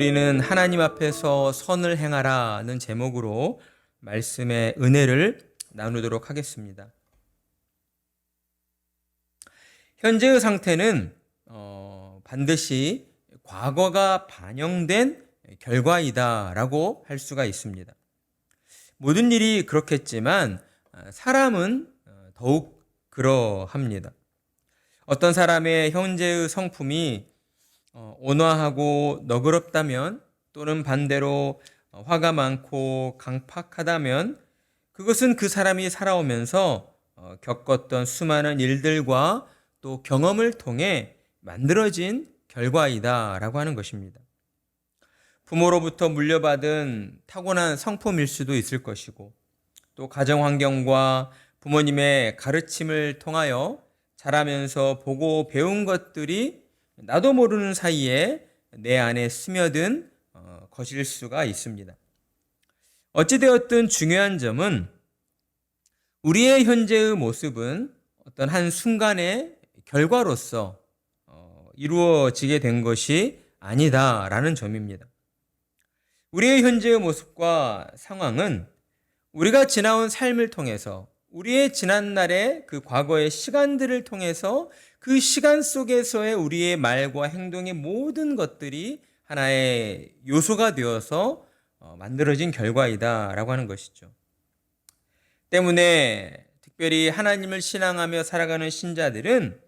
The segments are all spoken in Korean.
우리는 하나님 앞에서 선을 행하라는 제목으로 말씀의 은혜를 나누도록 하겠습니다. 현재의 상태는 반드시 과거가 반영된 결과이다라고 할 수가 있습니다. 모든 일이 그렇겠지만 사람은 더욱 그러합니다. 어떤 사람의 현재의 성품이 온화하고 너그럽다면, 또는 반대로 화가 많고 강팍하다면, 그것은 그 사람이 살아오면서 겪었던 수많은 일들과 또 경험을 통해 만들어진 결과이다라고 하는 것입니다. 부모로부터 물려받은 타고난 성품일 수도 있을 것이고, 또 가정 환경과 부모님의 가르침을 통하여 자라면서 보고 배운 것들이 나도 모르는 사이에 내 안에 스며든 것일 수가 있습니다. 어찌되었든 중요한 점은 우리의 현재의 모습은 어떤 한 순간의 결과로서 이루어지게 된 것이 아니다라는 점입니다. 우리의 현재의 모습과 상황은 우리가 지나온 삶을 통해서, 우리의 지난날의 그 과거의 시간들을 통해서 그 시간 속에서의 우리의 말과 행동의 모든 것들이 하나의 요소가 되어서 만들어진 결과이다라고 하는 것이죠. 때문에 특별히 하나님을 신앙하며 살아가는 신자들은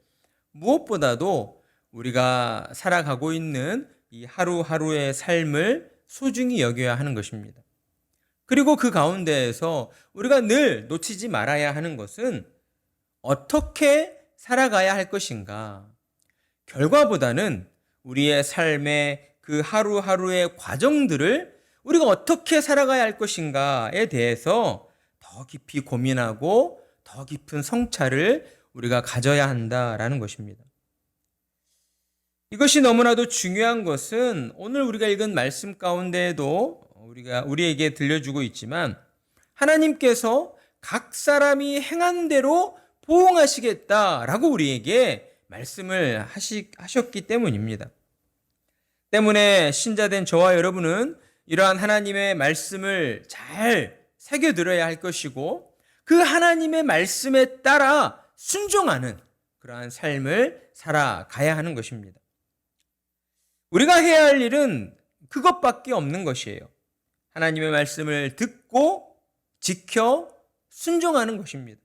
무엇보다도 우리가 살아가고 있는 이 하루하루의 삶을 소중히 여겨야 하는 것입니다. 그리고 그 가운데에서 우리가 늘 놓치지 말아야 하는 것은 어떻게 살아가야 할 것인가. 결과보다는 우리의 삶의 그 하루하루의 과정들을 우리가 어떻게 살아가야 할 것인가에 대해서 더 깊이 고민하고 더 깊은 성찰을 우리가 가져야 한다라는 것입니다. 이것이 너무나도 중요한 것은 오늘 우리가 읽은 말씀 가운데에도 우리에게 들려주고 있지만, 하나님께서 각 사람이 행한 대로 보응하시겠다라고 우리에게 말씀을 하셨기 때문입니다. 때문에 신자된 저와 여러분은 이러한 하나님의 말씀을 잘 새겨들어야 할 것이고, 그 하나님의 말씀에 따라 순종하는 그러한 삶을 살아가야 하는 것입니다. 우리가 해야 할 일은 그것밖에 없는 것이에요. 하나님의 말씀을 듣고 지켜 순종하는 것입니다.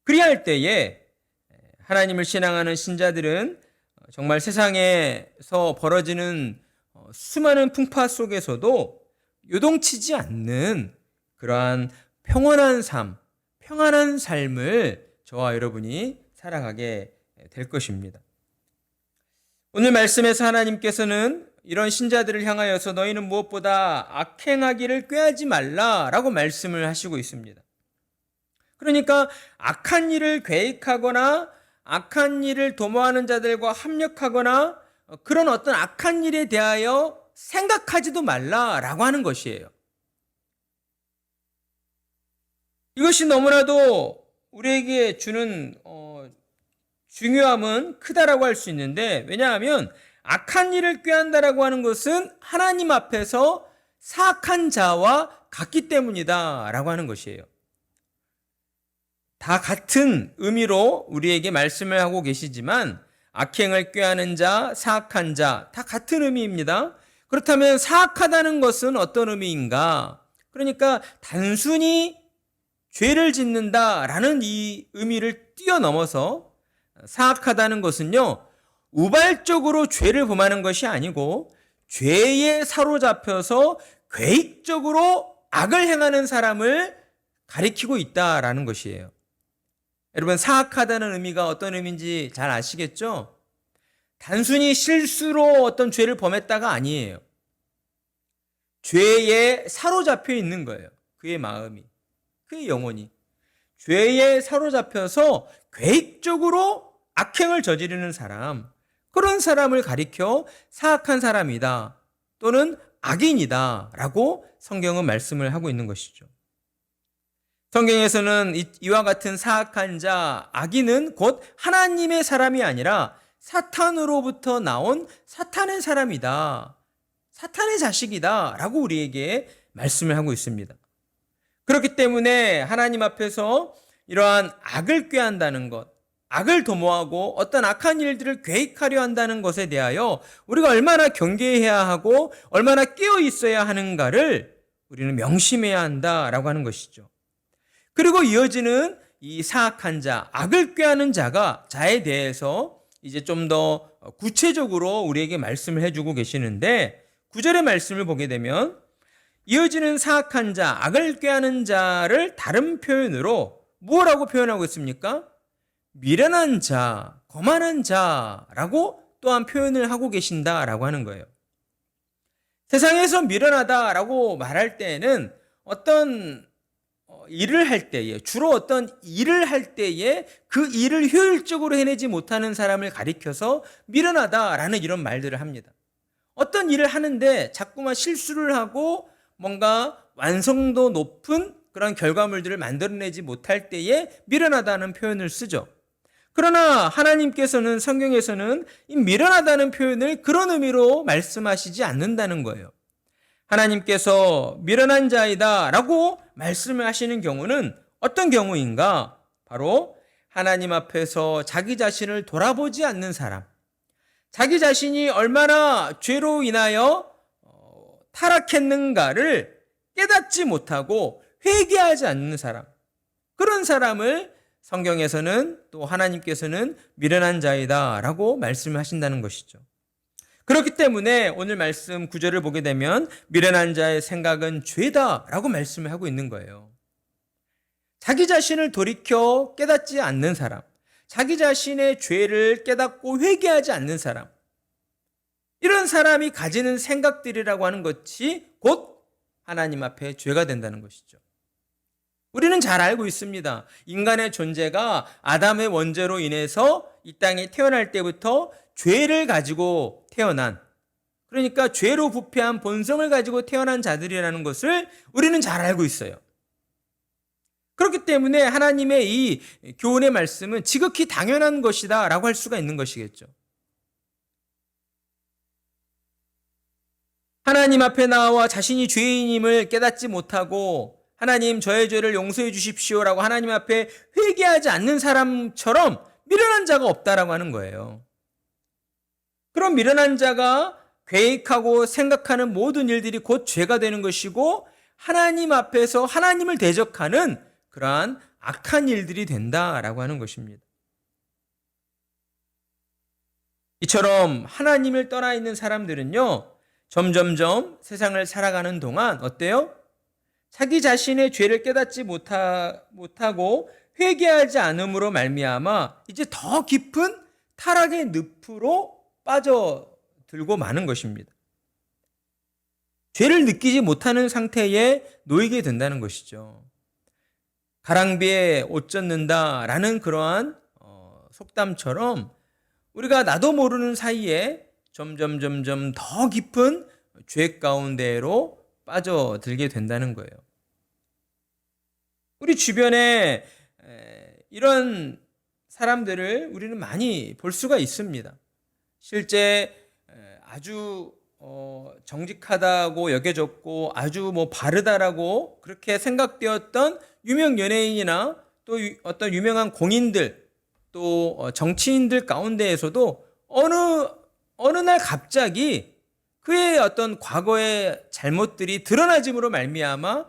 그리할 때에 하나님을 신앙하는 신자들은 정말 세상에서 벌어지는 수많은 풍파 속에서도 요동치지 않는 그러한 평온한 삶, 평안한 삶을 저와 여러분이 살아가게 될 것입니다. 오늘 말씀에서 하나님께서는 이런 신자들을 향하여서 너희는 무엇보다 악행하기를 꾀하지 말라라고 말씀을 하시고 있습니다. 그러니까 악한 일을 계획하거나 악한 일을 도모하는 자들과 합력하거나 그런 어떤 악한 일에 대하여 생각하지도 말라라고 하는 것이에요. 이것이 너무나도 우리에게 주는 중요함은 크다라고 할 수 있는데, 왜냐하면 악한 일을 꾀한다라고 하는 것은 하나님 앞에서 사악한 자와 같기 때문이다라고 하는 것이에요. 다 같은 의미로 우리에게 말씀을 하고 계시지만 악행을 꾀하는 자, 사악한 자 다 같은 의미입니다. 그렇다면 사악하다는 것은 어떤 의미인가? 그러니까 단순히 죄를 짓는다라는 이 의미를 뛰어넘어서 사악하다는 것은요, 우발적으로 죄를 범하는 것이 아니고 죄에 사로잡혀서 계획적으로 악을 행하는 사람을 가리키고 있다라는 것이에요. 여러분, 사악하다는 의미가 어떤 의미인지 잘 아시겠죠? 단순히 실수로 어떤 죄를 범했다가 아니에요. 죄에 사로잡혀 있는 거예요. 그의 마음이, 그의 영혼이 죄에 사로잡혀서 계획적으로 악행을 저지르는 사람, 그런 사람을 가리켜 사악한 사람이다 또는 악인이다 라고 성경은 말씀을 하고 있는 것이죠. 성경에서는 이와 같은 사악한 자, 악인은 곧 하나님의 사람이 아니라 사탄으로부터 나온 사탄의 사람이다. 사탄의 자식이다라고 우리에게 말씀을 하고 있습니다. 그렇기 때문에 하나님 앞에서 이러한 악을 꾀한다는 것, 악을 도모하고 어떤 악한 일들을 계획하려 한다는 것에 대하여 우리가 얼마나 경계해야 하고 얼마나 깨어 있어야 하는가를 우리는 명심해야 한다라고 하는 것이죠. 그리고 이어지는 이 사악한 자, 악을 꾀하는 자에 대해서 이제 좀 더 구체적으로 우리에게 말씀을 해주고 계시는데 9절의 말씀을 보게 되면 이어지는 사악한 자, 악을 꾀하는 자를 다른 표현으로 뭐라고 표현하고 있습니까? 미련한 자, 거만한 자라고 또한 표현을 하고 계신다라고 하는 거예요. 세상에서 미련하다라고 말할 때에는 어떤 일을 할 때에, 주로 어떤 일을 할 때에 그 일을 효율적으로 해내지 못하는 사람을 가리켜서 미련하다라는 이런 말들을 합니다. 어떤 일을 하는데 자꾸만 실수를 하고 뭔가 완성도 높은 그런 결과물들을 만들어내지 못할 때에 미련하다는 표현을 쓰죠. 그러나 하나님께서는 성경에서는 이 미련하다는 표현을 그런 의미로 말씀하시지 않는다는 거예요. 하나님께서 미련한 자이다 라고 말씀을 하시는 경우는 어떤 경우인가? 바로 하나님 앞에서 자기 자신을 돌아보지 않는 사람, 자기 자신이 얼마나 죄로 인하여 타락했는가를 깨닫지 못하고 회개하지 않는 사람, 그런 사람을 성경에서는 또 하나님께서는 미련한 자이다 라고 말씀하신다는 것이죠. 그렇기 때문에 오늘 말씀 9절을 보게 되면 미련한 자의 생각은 죄다 라고 말씀을 하고 있는 거예요. 자기 자신을 돌이켜 깨닫지 않는 사람, 자기 자신의 죄를 깨닫고 회개하지 않는 사람, 이런 사람이 가지는 생각들이라고 하는 것이 곧 하나님 앞에 죄가 된다는 것이죠. 우리는 잘 알고 있습니다. 인간의 존재가 아담의 원죄로 인해서 이 땅에 태어날 때부터 죄를 가지고 태어난, 그러니까 죄로 부패한 본성을 가지고 태어난 자들이라는 것을 우리는 잘 알고 있어요. 그렇기 때문에 하나님의 이 교훈의 말씀은 지극히 당연한 것이다 라고 할 수가 있는 것이겠죠. 하나님 앞에 나와 자신이 죄인임을 깨닫지 못하고 하나님 저의 죄를 용서해 주십시오라고 하나님 앞에 회개하지 않는 사람처럼 미련한 자가 없다라고 하는 거예요. 그런 미련한 자가 계획하고 생각하는 모든 일들이 곧 죄가 되는 것이고 하나님 앞에서 하나님을 대적하는 그러한 악한 일들이 된다라고 하는 것입니다. 이처럼 하나님을 떠나 있는 사람들은요, 점점점 세상을 살아가는 동안 어때요? 자기 자신의 죄를 깨닫지 못하고 회개하지 않음으로 말미암아 이제 더 깊은 타락의 늪으로 빠져들고 마는 것입니다. 죄를 느끼지 못하는 상태에 놓이게 된다는 것이죠. 가랑비에 옷 젖는다라는 그러한 속담처럼 우리가 나도 모르는 사이에 점점 더 깊은 죄 가운데로 빠져들게 된다는 거예요. 우리 주변에 이런 사람들을 우리는 많이 볼 수가 있습니다. 실제 아주 정직하다고 여겨졌고 아주 바르다라고 그렇게 생각되었던 유명 연예인이나 또 어떤 유명한 공인들 또 정치인들 가운데에서도 어느 날 갑자기 그의 어떤 과거의 잘못들이 드러나짐으로 말미암아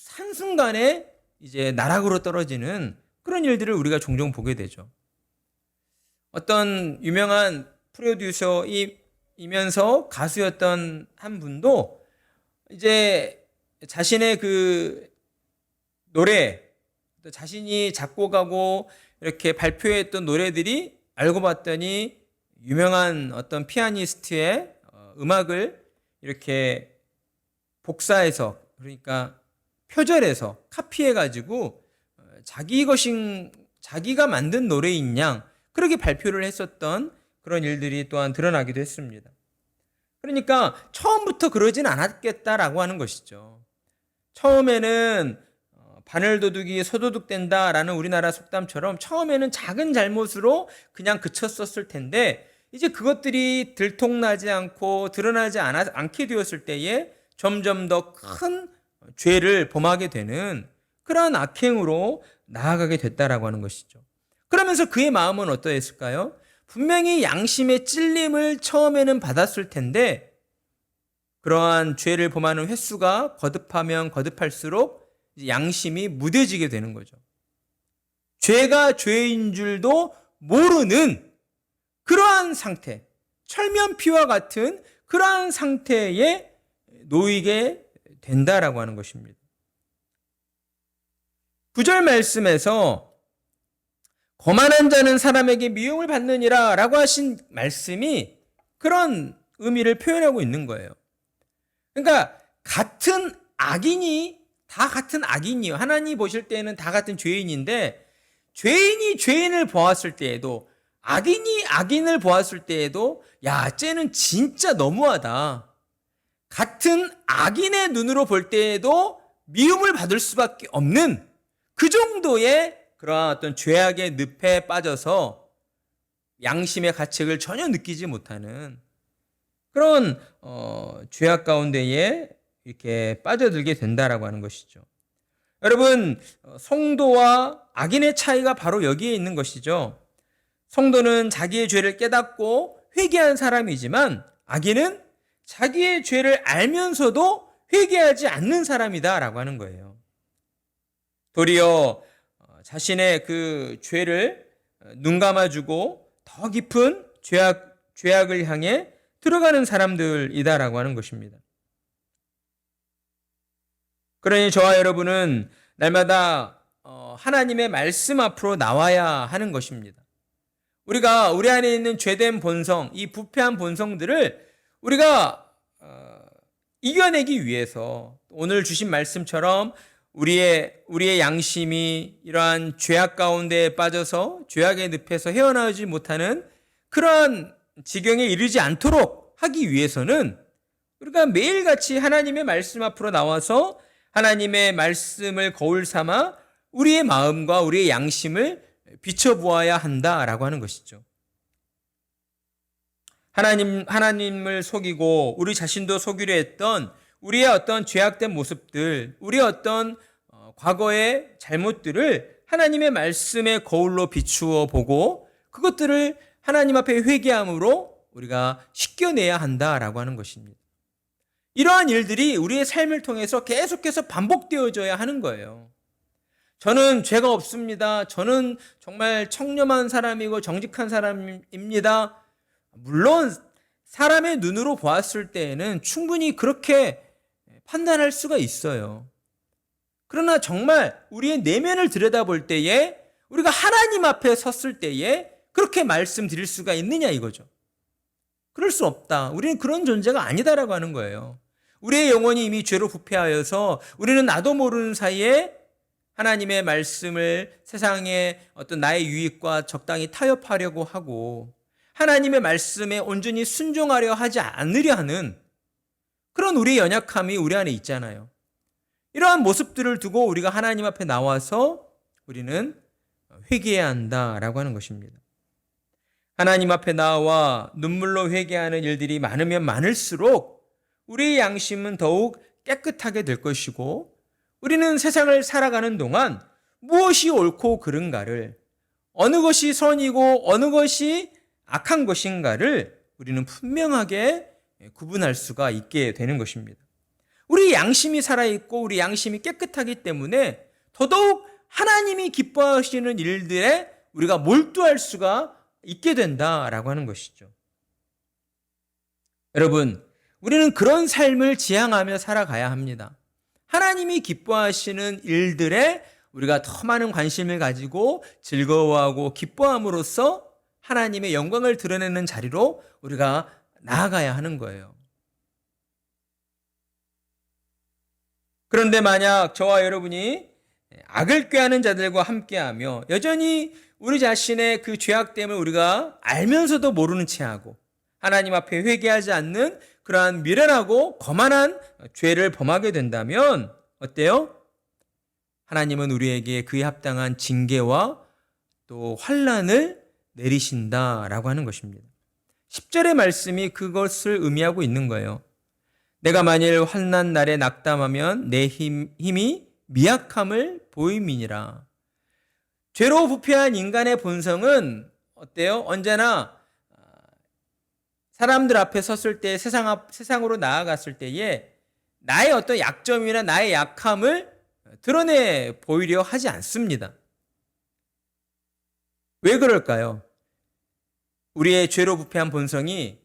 한순간에 이제 나락으로 떨어지는 그런 일들을 우리가 종종 보게 되죠. 어떤 유명한 프로듀서이면서 가수였던 한 분도 이제 자신의 그 노래, 자신이 작곡하고 이렇게 발표했던 노래들이 알고 봤더니 유명한 어떤 피아니스트의 음악을 이렇게 복사해서, 그러니까 표절해서 카피해가지고 자기가 만든 노래인 양 그렇게 발표를 했었던 그런 일들이 또한 드러나기도 했습니다. 그러니까 처음부터 그러진 않았겠다라고 하는 것이죠. 처음에는 바늘도둑이 소도둑 된다라는 우리나라 속담처럼 처음에는 작은 잘못으로 그냥 그쳤었을 텐데 이제 그것들이 들통나지 않고 드러나지 않게 되었을 때에 점점 더 큰 죄를 범하게 되는 그러한 악행으로 나아가게 됐다라고 하는 것이죠. 그러면서 그의 마음은 어떠했을까요? 분명히 양심의 찔림을 처음에는 받았을 텐데 그러한 죄를 범하는 횟수가 거듭하면 거듭할수록 양심이 무뎌지게 되는 거죠. 죄가 죄인 줄도 모르는 그러한 상태, 철면피와 같은 그러한 상태에 놓이게 된다라고 하는 것입니다. 9절 말씀에서 거만한 자는 사람에게 미움을 받느니라 라고 하신 말씀이 그런 의미를 표현하고 있는 거예요. 그러니까 같은 악인이 다 같은 악인이요. 하나님 보실 때는 다 같은 죄인인데 죄인이 죄인을 보았을 때에도 악인이 악인을 보았을 때에도 야, 쟤는 진짜 너무하다. 같은 악인의 눈으로 볼 때에도 미움을 받을 수밖에 없는 그 정도의 그러한 어떤 죄악의 늪에 빠져서 양심의 가책을 전혀 느끼지 못하는 그런 죄악 가운데에 이렇게 빠져들게 된다라고 하는 것이죠. 여러분, 성도와 악인의 차이가 바로 여기에 있는 것이죠. 성도는 자기의 죄를 깨닫고 회개한 사람이지만 악인은 자기의 죄를 알면서도 회개하지 않는 사람이다라고 하는 거예요. 도리어 자신의 그 죄를 눈 감아주고 더 깊은 죄악을 향해 들어가는 사람들이다라고 하는 것입니다. 그러니 저와 여러분은 날마다 하나님의 말씀 앞으로 나와야 하는 것입니다. 우리가 우리 안에 있는 죄된 본성, 이 부패한 본성들을 우리가 이겨내기 위해서 오늘 주신 말씀처럼 우리의 양심이 이러한 죄악 가운데에 빠져서 죄악의 늪에서 헤어나오지 못하는 그러한 지경에 이르지 않도록 하기 위해서는 우리가 매일같이 하나님의 말씀 앞으로 나와서 하나님의 말씀을 거울 삼아 우리의 마음과 우리의 양심을 비춰보아야 한다라고 하는 것이죠. 하나님을 속이고 우리 자신도 속이려 했던 우리의 어떤 죄악된 모습들, 우리의 어떤 과거의 잘못들을 하나님의 말씀의 거울로 비추어 보고 그것들을 하나님 앞에 회개함으로 우리가 씻겨내야 한다라고 하는 것입니다. 이러한 일들이 우리의 삶을 통해서 계속해서 반복되어져야 하는 거예요. 저는 죄가 없습니다. 저는 정말 청렴한 사람이고 정직한 사람입니다. 물론 사람의 눈으로 보았을 때에는 충분히 그렇게 판단할 수가 있어요. 그러나 정말 우리의 내면을 들여다볼 때에 우리가 하나님 앞에 섰을 때에 그렇게 말씀드릴 수가 있느냐 이거죠. 그럴 수 없다. 우리는 그런 존재가 아니다라고 하는 거예요. 우리의 영혼이 이미 죄로 부패하여서 우리는 나도 모르는 사이에 하나님의 말씀을 세상의 어떤 나의 유익과 적당히 타협하려고 하고 하나님의 말씀에 온전히 순종하려 하지 않으려 하는 그런 우리의 연약함이 우리 안에 있잖아요. 이러한 모습들을 두고 우리가 하나님 앞에 나와서 우리는 회개해야 한다라고 하는 것입니다. 하나님 앞에 나와 눈물로 회개하는 일들이 많으면 많을수록 우리의 양심은 더욱 깨끗하게 될 것이고 우리는 세상을 살아가는 동안 무엇이 옳고 그른가를 어느 것이 선이고 어느 것이 악한 것인가를 우리는 분명하게 구분할 수가 있게 되는 것입니다. 우리 양심이 살아있고 우리 양심이 깨끗하기 때문에 더더욱 하나님이 기뻐하시는 일들에 우리가 몰두할 수가 있게 된다라고 하는 것이죠. 여러분, 우리는 그런 삶을 지향하며 살아가야 합니다. 하나님이 기뻐하시는 일들에 우리가 더 많은 관심을 가지고 즐거워하고 기뻐함으로써 하나님의 영광을 드러내는 자리로 우리가 나아가야 하는 거예요. 그런데 만약 저와 여러분이 악을 꾀하는 자들과 함께하며 여전히 우리 자신의 그 죄악됨을 우리가 알면서도 모르는 채하고 하나님 앞에 회개하지 않는 그러한 미련하고 거만한 죄를 범하게 된다면 어때요? 하나님은 우리에게 그에 합당한 징계와 또 환난을 내리신다라고 하는 것입니다. 10절의 말씀이 그것을 의미하고 있는 거예요. 내가 만일 환난 날에 낙담하면 내 힘이 미약함을 보임이니라. 죄로 부패한 인간의 본성은 어때요? 언제나 사람들 앞에 섰을 때, 세상으로 나아갔을 때에 나의 어떤 약점이나 나의 약함을 드러내 보이려 하지 않습니다. 왜 그럴까요? 우리의 죄로 부패한 본성이,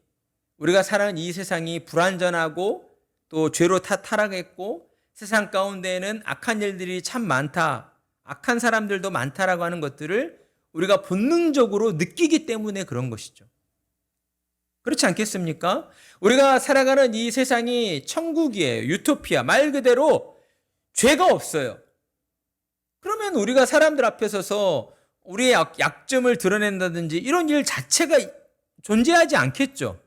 우리가 살아가는 이 세상이 불완전하고 또 죄로 타락했고 세상 가운데에는 악한 일들이 참 많다, 악한 사람들도 많다라고 하는 것들을 우리가 본능적으로 느끼기 때문에 그런 것이죠. 그렇지 않겠습니까? 우리가 살아가는 이 세상이 천국이에요. 유토피아. 말 그대로 죄가 없어요. 그러면 우리가 사람들 앞에 서서 우리의 약점을 드러낸다든지 이런 일 자체가 존재하지 않겠죠.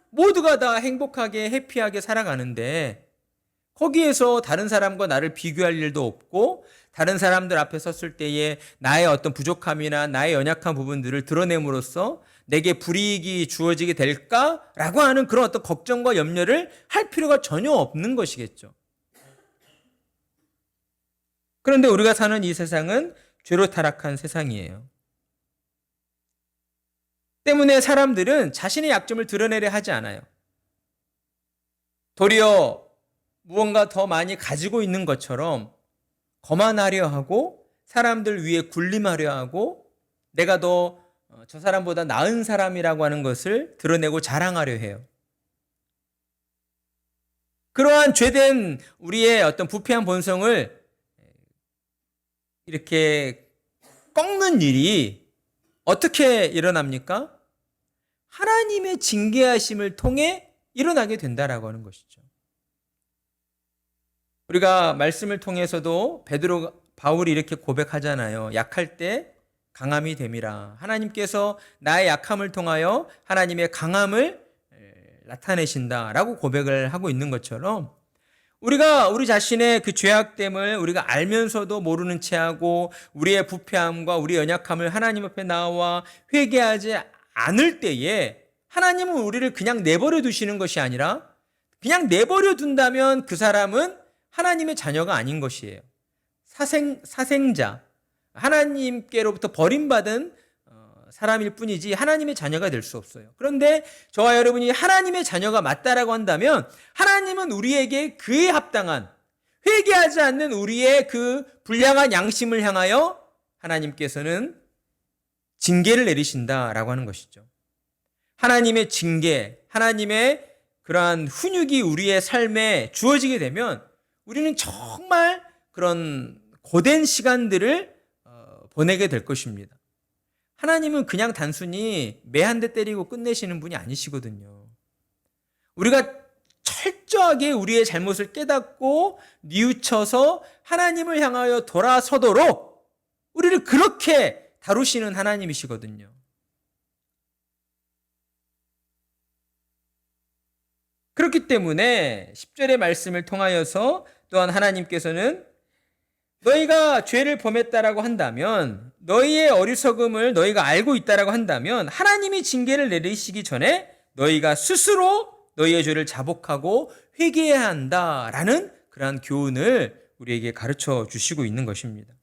모두가 다 행복하게 해피하게 살아가는데 거기에서 다른 사람과 나를 비교할 일도 없고 다른 사람들 앞에 섰을 때에 나의 어떤 부족함이나 나의 연약한 부분들을 드러냄으로써 내게 불이익이 주어지게 될까라고 하는 그런 어떤 걱정과 염려를 할 필요가 전혀 없는 것이겠죠. 그런데 우리가 사는 이 세상은 죄로 타락한 세상이에요. 때문에 사람들은 자신의 약점을 드러내려 하지 않아요. 도리어 무언가 더 많이 가지고 있는 것처럼 거만하려 하고 사람들 위에 군림하려 하고 내가 더 저 사람보다 나은 사람이라고 하는 것을 드러내고 자랑하려 해요. 그러한 죄된 우리의 어떤 부패한 본성을 이렇게 꺾는 일이 어떻게 일어납니까? 하나님의 징계하심을 통해 일어나게 된다라고 하는 것이죠. 우리가 말씀을 통해서도 바울이 이렇게 고백하잖아요. 약할 때 강함이 됨이라. 하나님께서 나의 약함을 통하여 하나님의 강함을 나타내신다라고 고백을 하고 있는 것처럼 우리가 우리 자신의 그 죄악됨을 우리가 알면서도 모르는 채하고 우리의 부패함과 우리의 연약함을 하나님 앞에 나와 회개하지 않을 때에 하나님은 우리를 그냥 내버려 두시는 것이 아니라 그냥 내버려 둔다면 그 사람은 하나님의 자녀가 아닌 것이에요. 사생자, 하나님께로부터 버림받은 사람일 뿐이지 하나님의 자녀가 될 수 없어요. 그런데 저와 여러분이 하나님의 자녀가 맞다라고 한다면 하나님은 우리에게 그에 합당한 회개하지 않는 우리의 그 불량한 양심을 향하여 하나님께서는 징계를 내리신다라고 하는 것이죠. 하나님의 징계, 하나님의 그러한 훈육이 우리의 삶에 주어지게 되면 우리는 정말 그런 고된 시간들을 보내게 될 것입니다. 하나님은 그냥 단순히 매 한 대 때리고 끝내시는 분이 아니시거든요. 우리가 철저하게 우리의 잘못을 깨닫고 뉘우쳐서 하나님을 향하여 돌아서도록 우리를 그렇게 다루시는 하나님이시거든요. 그렇기 때문에 10절의 말씀을 통하여서 또한 하나님께서는 너희가 죄를 범했다라고 한다면 너희의 어리석음을 너희가 알고 있다라고 한다면 하나님이 징계를 내리시기 전에 너희가 스스로 너희의 죄를 자복하고 회개해야 한다라는 그러한 교훈을 우리에게 가르쳐 주시고 있는 것입니다.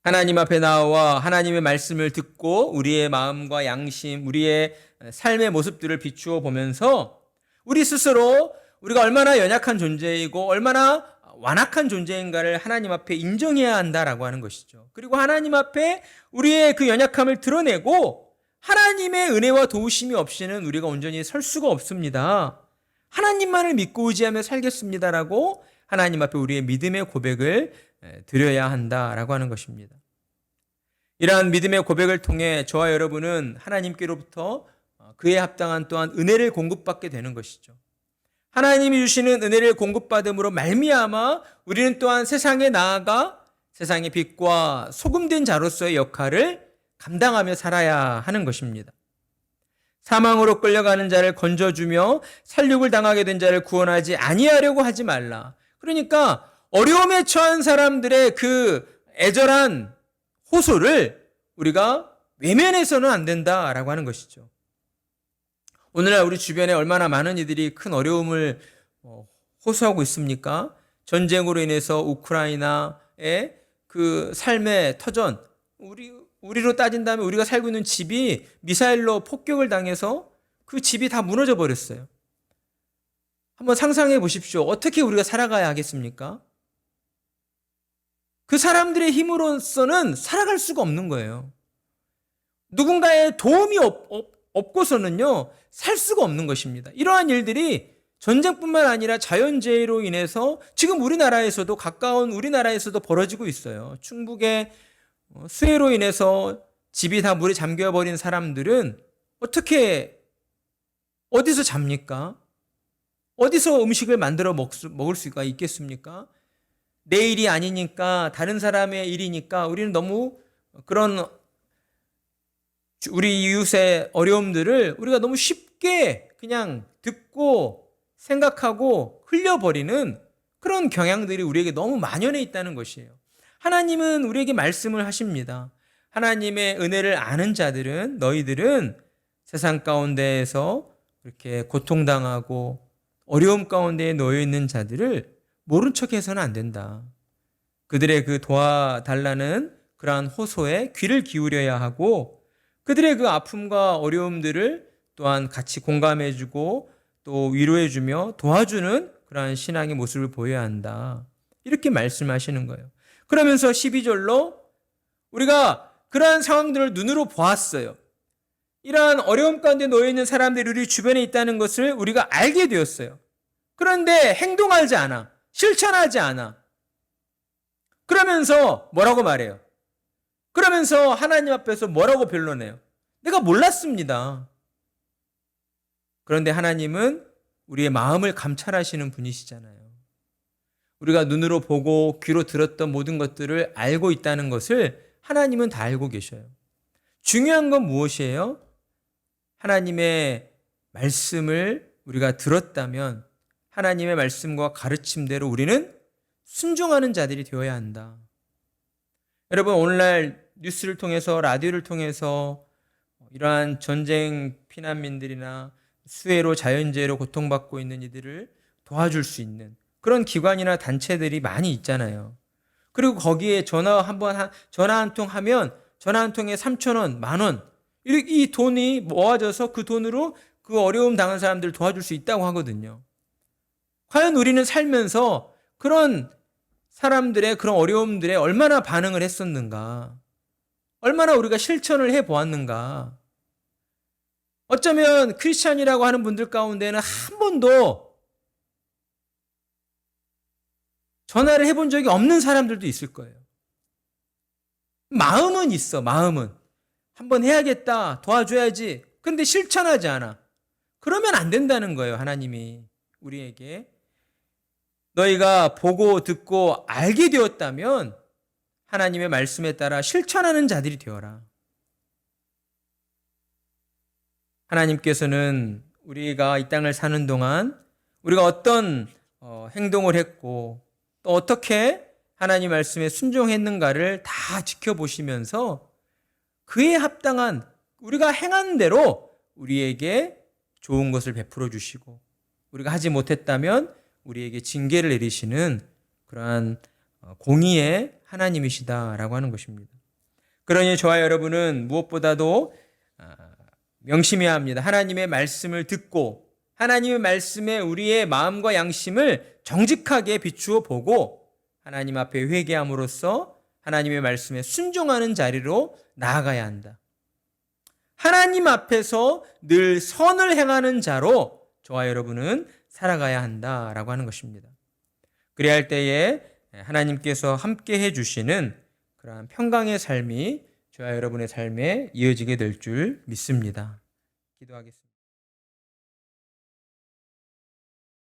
하나님 앞에 나와 하나님의 말씀을 듣고 우리의 마음과 양심, 우리의 삶의 모습들을 비추어 보면서 우리 스스로 우리가 얼마나 연약한 존재이고 얼마나 완악한 존재인가를 하나님 앞에 인정해야 한다라고 하는 것이죠. 그리고 하나님 앞에 우리의 그 연약함을 드러내고 하나님의 은혜와 도우심이 없이는 우리가 온전히 설 수가 없습니다. 하나님만을 믿고 의지하며 살겠습니다라고 하나님 앞에 우리의 믿음의 고백을 드려야 한다라고 하는 것입니다. 이러한 믿음의 고백을 통해 저와 여러분은 하나님께로부터 그에 합당한 또한 은혜를 공급받게 되는 것이죠. 하나님이 주시는 은혜를 공급받음으로 말미암아 우리는 또한 세상에 나아가 세상의 빛과 소금된 자로서의 역할을 감당하며 살아야 하는 것입니다. 사망으로 끌려가는 자를 건져주며 살육을 당하게 된 자를 구원하지 아니하려고 하지 말라. 그러니까 어려움에 처한 사람들의 그 애절한 호소를 우리가 외면해서는 안 된다라고 하는 것이죠. 오늘날 우리 주변에 얼마나 많은 이들이 큰 어려움을 호소하고 있습니까? 전쟁으로 인해서 우크라이나의 그 삶의 터전, 우리로 따진다면 우리가 살고 있는 집이 미사일로 폭격을 당해서 그 집이 다 무너져 버렸어요. 한번 상상해 보십시오. 어떻게 우리가 살아가야 하겠습니까? 그 사람들의 힘으로서는 살아갈 수가 없는 거예요. 누군가의 도움이 없고서는요, 살 수가 없는 것입니다. 이러한 일들이 전쟁뿐만 아니라 자연재해로 인해서 지금 우리나라에서도, 가까운 우리나라에서도 벌어지고 있어요. 충북의 수해로 인해서 집이 다 물에 잠겨버린 사람들은 어디서 잡니까? 어디서 음식을 만들어 먹을 수가 있겠습니까? 내 일이 아니니까, 다른 사람의 일이니까 우리는 너무 그런 우리 이웃의 어려움들을 우리가 너무 쉽게 그냥 듣고 생각하고 흘려버리는 그런 경향들이 우리에게 너무 만연해 있다는 것이에요. 하나님은 우리에게 말씀을 하십니다. 하나님의 은혜를 아는 자들은, 너희들은 세상 가운데에서 이렇게 고통당하고 어려움 가운데에 놓여 있는 자들을 모른 척 해서는 안 된다. 그들의 그 도와달라는 그러한 호소에 귀를 기울여야 하고, 그들의 그 아픔과 어려움들을 또한 같이 공감해주고 또 위로해주며 도와주는 그러한 신앙의 모습을 보여야 한다. 이렇게 말씀하시는 거예요. 그러면서 12절로 우리가 그러한 상황들을 눈으로 보았어요. 이러한 어려움 가운데 놓여있는 사람들이 우리 주변에 있다는 것을 우리가 알게 되었어요. 그런데 행동하지 않아. 실천하지 않아. 그러면서 뭐라고 말해요? 그러면서 하나님 앞에서 뭐라고 변론해요? 내가 몰랐습니다. 그런데 하나님은 우리의 마음을 감찰하시는 분이시잖아요. 우리가 눈으로 보고 귀로 들었던 모든 것들을 알고 있다는 것을 하나님은 다 알고 계셔요. 중요한 건 무엇이에요? 하나님의 말씀을 우리가 들었다면 하나님의 말씀과 가르침대로 우리는 순종하는 자들이 되어야 한다. 여러분, 오늘날 뉴스를 통해서, 라디오를 통해서 이러한 전쟁 피난민들이나 수해로, 자연재해로 고통받고 있는 이들을 도와줄 수 있는 그런 기관이나 단체들이 많이 있잖아요. 그리고 거기에 전화 한 통 하면 전화 한 통에 3,000원, 10,000원, 이 돈이 모아져서 그 돈으로 그 어려움 당한 사람들을 도와줄 수 있다고 하거든요. 과연 우리는 살면서 그런 사람들의 그런 어려움들에 얼마나 반응을 했었는가? 얼마나 우리가 실천을 해 보았는가? 어쩌면 크리스찬이라고 하는 분들 가운데는 한 번도 전화를 해본 적이 없는 사람들도 있을 거예요. 마음은 있어, 마음은. 한번 해야겠다, 도와줘야지. 근데 실천하지 않아. 그러면 안 된다는 거예요, 하나님이 우리에게. 너희가 보고 듣고 알게 되었다면 하나님의 말씀에 따라 실천하는 자들이 되어라. 하나님께서는 우리가 이 땅을 사는 동안 우리가 어떤 행동을 했고 또 어떻게 하나님 말씀에 순종했는가를 다 지켜보시면서 그에 합당한 우리가 행한 대로 우리에게 좋은 것을 베풀어 주시고, 우리가 하지 못했다면 우리에게 징계를 내리시는 그러한 공의의 하나님이시다라고 하는 것입니다. 그러니 저와 여러분은 무엇보다도 명심해야 합니다. 하나님의 말씀을 듣고 하나님의 말씀에 우리의 마음과 양심을 정직하게 비추어 보고 하나님 앞에 회개함으로써 하나님의 말씀에 순종하는 자리로 나아가야 한다. 하나님 앞에서 늘 선을 행하는 자로 저와 여러분은 살아가야 한다라고 하는 것입니다. 그래야 할 때에 하나님께서 함께 해주시는 그러한 평강의 삶이 저와 여러분의 삶에 이어지게 될 줄 믿습니다. 기도하겠습니다.